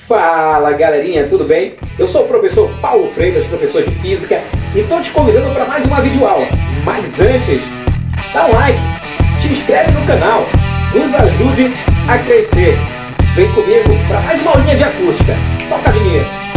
Fala galerinha, tudo bem? Eu sou o professor Paulo Freitas, professor de Física, e estou te convidando para mais uma videoaula. Mas antes, dá um like, te inscreve no canal, nos ajude a crescer. Vem comigo para mais uma aulinha de acústica. Toca a vinheta.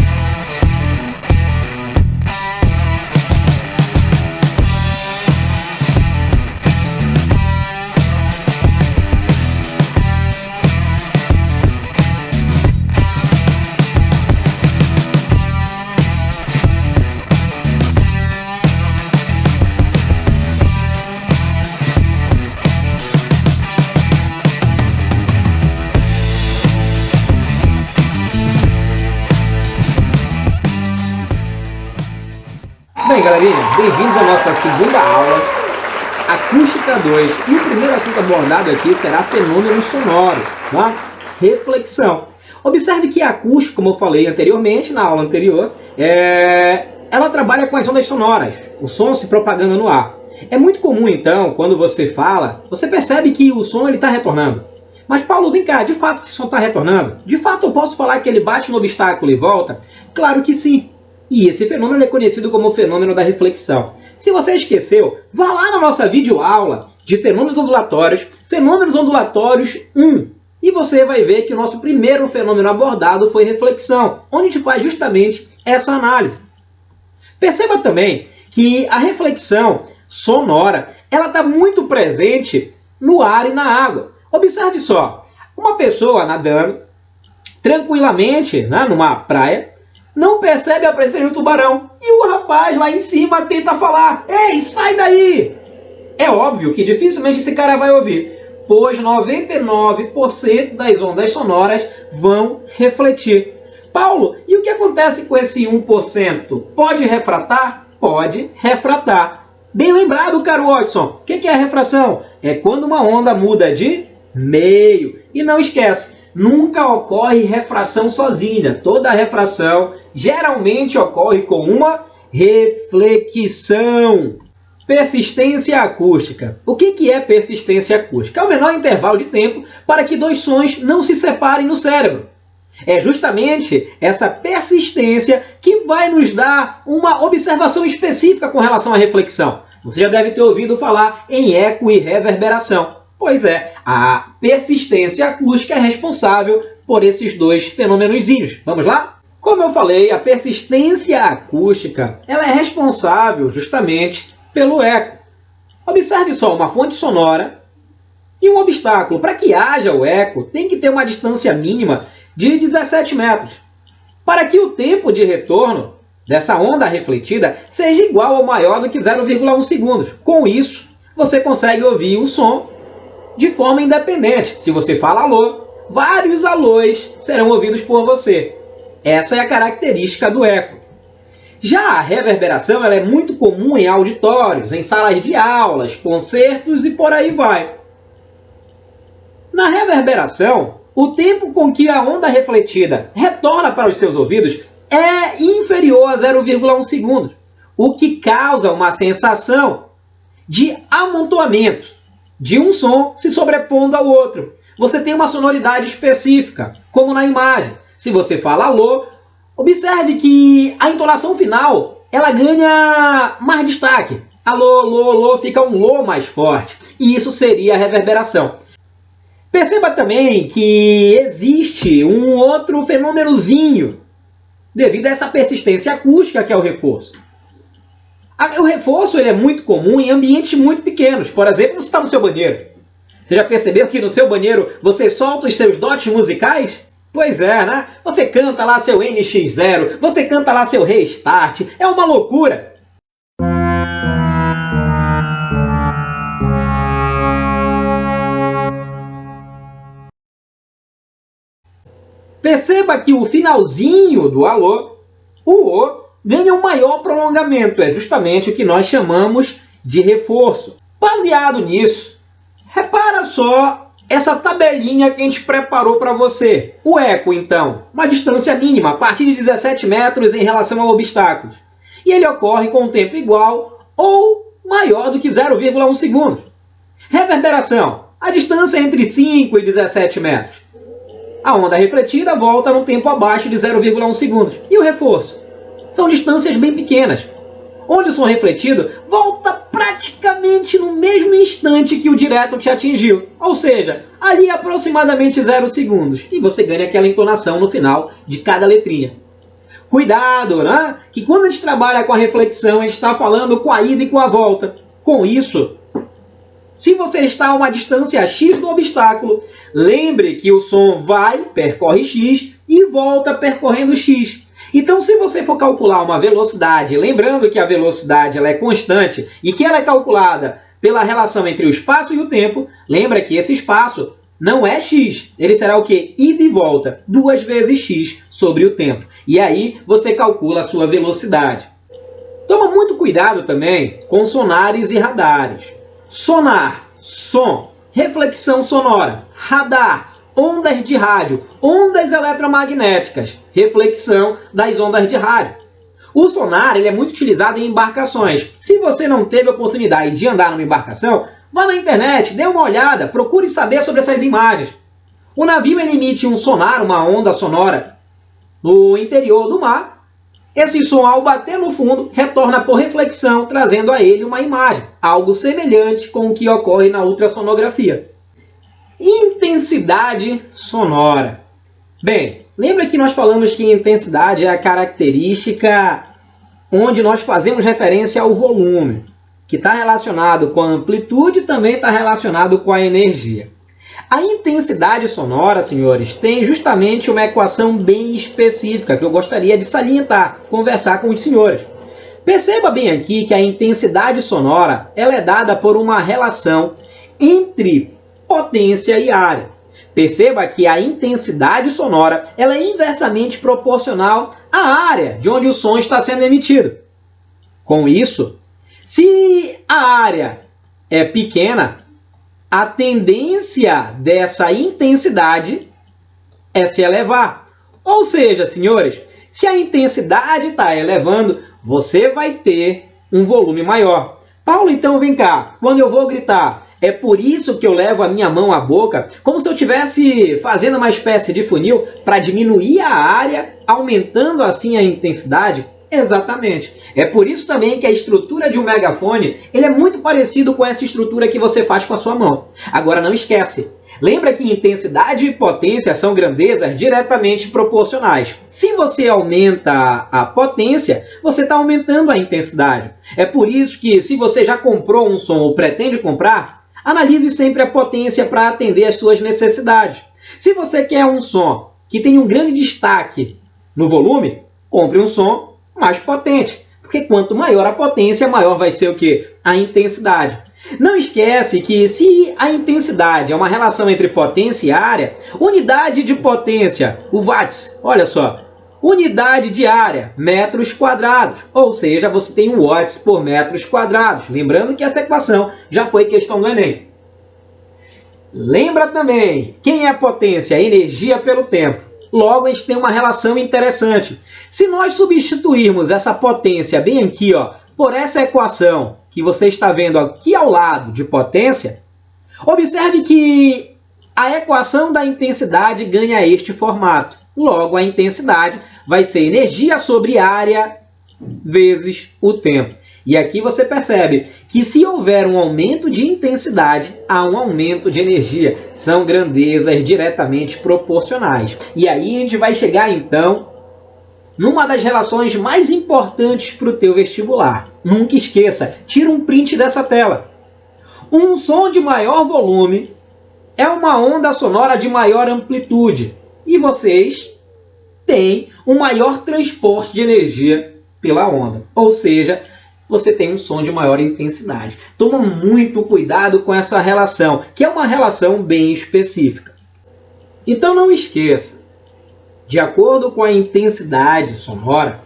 Bem, galerinha, bem-vindos à nossa segunda aula, Acústica 2. E o primeiro assunto abordado aqui será fenômeno sonoro, tá? Reflexão. Observe que a acústica, como eu falei anteriormente, na aula anterior, ela trabalha com as ondas sonoras, o som se propagando no ar. É muito comum, então, quando você fala, você percebe que o som está retornando. Mas, Paulo, vem cá, de fato esse som está retornando? De fato eu posso falar que ele bate no obstáculo e volta? Claro que sim. E esse fenômeno é conhecido como o fenômeno da reflexão. Se você esqueceu, vá lá na nossa videoaula de fenômenos ondulatórios 1, e você vai ver que o nosso primeiro fenômeno abordado foi reflexão, onde a gente faz justamente essa análise. Perceba também que a reflexão sonora ela está muito presente no ar e na água. Observe só, uma pessoa nadando tranquilamente, né, numa praia, não percebe a presença de um tubarão. E o rapaz lá em cima tenta falar: "Ei, sai daí!" É óbvio que dificilmente esse cara vai ouvir, pois 99% das ondas sonoras vão refletir. Paulo, e o que acontece com esse 1%? Pode refratar? Pode refratar. Bem lembrado, caro Watson. O que é a refração? É quando uma onda muda de meio. E não esquece, nunca ocorre refração sozinha. Toda refração geralmente ocorre com uma reflexão. Persistência acústica. O que é persistência acústica? É o menor intervalo de tempo para que dois sons não se separem no cérebro. É justamente essa persistência que vai nos dar uma observação específica com relação à reflexão. Você já deve ter ouvido falar em eco e reverberação. Pois é, a persistência acústica é responsável por esses dois fenômenozinhos. Vamos lá? Como eu falei, a persistência acústica ela é responsável justamente pelo eco. Observe só, uma fonte sonora e um obstáculo. Para que haja o eco, tem que ter uma distância mínima de 17 metros. Para que o tempo de retorno dessa onda refletida seja igual ou maior do que 0,1 segundos. Com isso, você consegue ouvir o som de forma independente. Se você fala alô, vários alôs serão ouvidos por você. Essa é a característica do eco. Já a reverberação ela é muito comum em auditórios, em salas de aulas, concertos e por aí vai. Na reverberação, o tempo com que a onda refletida retorna para os seus ouvidos é inferior a 0,1 segundos, o que causa uma sensação de amontoamento, de um som se sobrepondo ao outro. Você tem uma sonoridade específica, como na imagem. Se você fala alô, observe que a entonação final ela ganha mais destaque. Alô, alô, alô, fica um lô mais forte. E isso seria a reverberação. Perceba também que existe um outro fenômenozinho devido a essa persistência acústica que é o reforço. O reforço ele é muito comum em ambientes muito pequenos. Por exemplo, você está no seu banheiro. Você já percebeu que no seu banheiro você solta os seus dotes musicais? Pois é, né? Você canta lá seu NX0, você canta lá seu Restart. É uma loucura. Perceba que o finalzinho do alô, o O, ganha um maior prolongamento. É justamente o que nós chamamos de reforço. Baseado nisso, repara só essa tabelinha que a gente preparou para você. O eco, então, uma distância mínima, a partir de 17 metros em relação a obstáculos. E ele ocorre com um tempo igual ou maior do que 0,1 segundo. Reverberação, a distância entre 5 e 17 metros. A onda refletida volta num tempo abaixo de 0,1 segundos. E o reforço? São distâncias bem pequenas, onde o som refletido volta praticamente no mesmo instante que o direto te atingiu. Ou seja, ali aproximadamente 0 segundos. E você ganha aquela entonação no final de cada letrinha. Cuidado, né? Que quando a gente trabalha com a reflexão, a gente está falando com a ida e com a volta. Com isso, se você está a uma distância x do obstáculo, lembre que o som vai, percorre x e volta percorrendo x. Então, se você for calcular uma velocidade, lembrando que a velocidade ela é constante e que ela é calculada pela relação entre o espaço e o tempo, lembra que esse espaço não é x, ele será o quê? Ida e volta, 2 vezes x sobre o tempo. E aí você calcula a sua velocidade. Toma muito cuidado também com sonares e radares. Sonar, som, reflexão sonora, radar, ondas de rádio, ondas eletromagnéticas, reflexão das ondas de rádio. O sonar ele é muito utilizado em embarcações. Se você não teve a oportunidade de andar numa embarcação, vá na internet, dê uma olhada, procure saber sobre essas imagens. O navio ele emite um sonar, uma onda sonora, no interior do mar. Esse som, ao bater no fundo, retorna por reflexão, trazendo a ele uma imagem, algo semelhante com o que ocorre na ultrassonografia. Intensidade sonora. Bem, lembra que nós falamos que intensidade é a característica onde nós fazemos referência ao volume, que está relacionado com a amplitude e também está relacionado com a energia. A intensidade sonora, senhores, tem justamente uma equação bem específica que eu gostaria de salientar, conversar com os senhores. Perceba bem aqui que a intensidade sonora ela é dada por uma relação entre potência e área. Perceba que a intensidade sonora ela é inversamente proporcional à área de onde o som está sendo emitido. Com isso, se a área é pequena, a tendência dessa intensidade é se elevar. Ou seja, senhores, se a intensidade está elevando, você vai ter um volume maior. Paulo, então vem cá, quando eu vou gritar, é por isso que eu levo a minha mão à boca, como se eu estivesse fazendo uma espécie de funil para diminuir a área, aumentando assim a intensidade? Exatamente. É por isso também que a estrutura de um megafone ele é muito parecido com essa estrutura que você faz com a sua mão. Agora não esquece, lembra que intensidade e potência são grandezas diretamente proporcionais. Se você aumenta a potência, você está aumentando a intensidade. É por isso que se você já comprou um som ou pretende comprar, analise sempre a potência para atender às suas necessidades. Se você quer um som que tem um grande destaque no volume, compre um som mais potente, porque quanto maior a potência, maior vai ser o quê? A intensidade. Não esquece que se a intensidade é uma relação entre potência e área, unidade de potência, o watts, olha só, unidade de área, metros quadrados, ou seja, você tem um watts por metros quadrados. Lembrando que essa equação já foi questão do Enem. Lembra também, quem é potência? Energia pelo tempo. Logo, a gente tem uma relação interessante. Se nós substituirmos essa potência bem aqui, ó, por essa equação que você está vendo aqui ao lado de potência, observe que a equação da intensidade ganha este formato. Logo, a intensidade vai ser energia sobre área vezes o tempo. E aqui você percebe que se houver um aumento de intensidade, há um aumento de energia. São grandezas diretamente proporcionais. E aí a gente vai chegar, então, numa das relações mais importantes para o teu vestibular. Nunca esqueça, tira um print dessa tela. Um som de maior volume é uma onda sonora de maior amplitude. E vocês têm um maior transporte de energia pela onda. Ou seja, você tem um som de maior intensidade. Toma muito cuidado com essa relação, que é uma relação bem específica. Então não esqueça, de acordo com a intensidade sonora,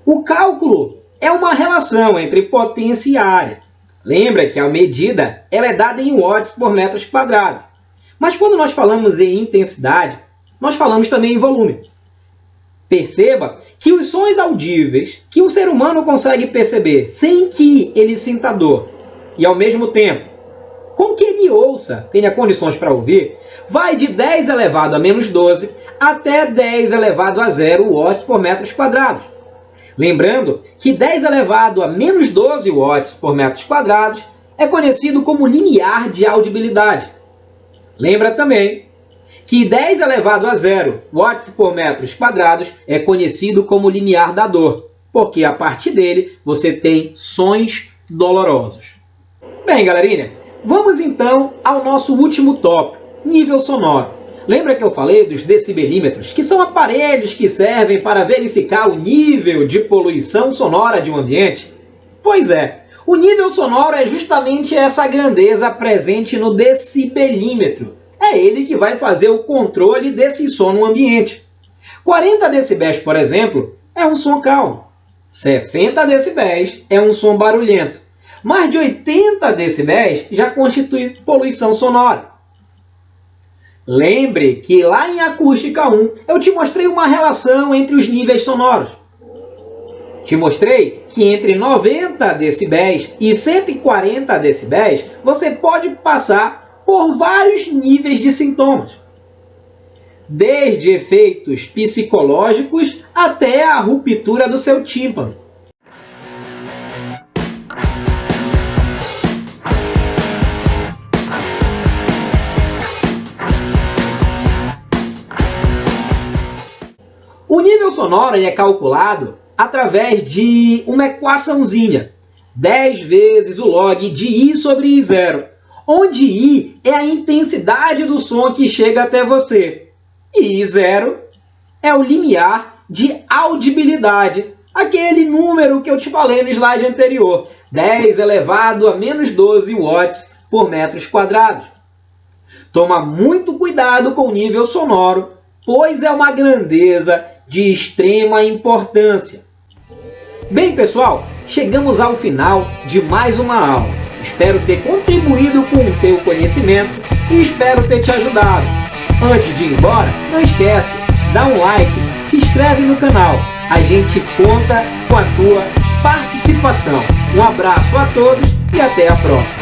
o cálculo é uma relação entre potência e área. Lembra que a medida ela é dada em watts por metros quadrados. Mas quando nós falamos em intensidade, nós falamos também em volume. Perceba que os sons audíveis que um ser humano consegue perceber sem que ele sinta dor e, ao mesmo tempo, com que ele ouça, tenha condições para ouvir, vai de 10 elevado a menos 12 até 10 elevado a 0 watts por metros quadrados. Lembrando que 10 elevado a menos 12 watts por metros quadrados é conhecido como limiar de audibilidade. Lembra também que 10 elevado a 0 watts por metros quadrados é conhecido como limiar da dor, porque a partir dele você tem sons dolorosos. Bem, galerinha, vamos então ao nosso último tópico, nível sonoro. Lembra que eu falei dos decibelímetros, que são aparelhos que servem para verificar o nível de poluição sonora de um ambiente? Pois é, o nível sonoro é justamente essa grandeza presente no decibelímetro. É ele que vai fazer o controle desse som no ambiente. 40 decibéis, por exemplo, é um som calmo. 60 decibéis é um som barulhento. Mais de 80 decibéis já constitui poluição sonora. Lembre que lá em Acústica 1 eu te mostrei uma relação entre os níveis sonoros. Te mostrei que entre 90 decibéis e 140 decibéis você pode passar por vários níveis de sintomas, desde efeitos psicológicos até a ruptura do seu tímpano. O nível sonoro é calculado através de uma equaçãozinha, 10 vezes o log de I sobre I0, onde I é a intensidade do som que chega até você, e I0 é o limiar de audibilidade, aquele número que eu te falei no slide anterior, 10 elevado a menos 12 watts por metros quadrados. Toma muito cuidado com o nível sonoro, pois é uma grandeza de extrema importância. Bem, pessoal, chegamos ao final de mais uma aula. Espero ter contribuído com o teu conhecimento e espero ter te ajudado. Antes de ir embora, não esquece, dá um like, se inscreve no canal. A gente conta com a tua participação. Um abraço a todos e até a próxima.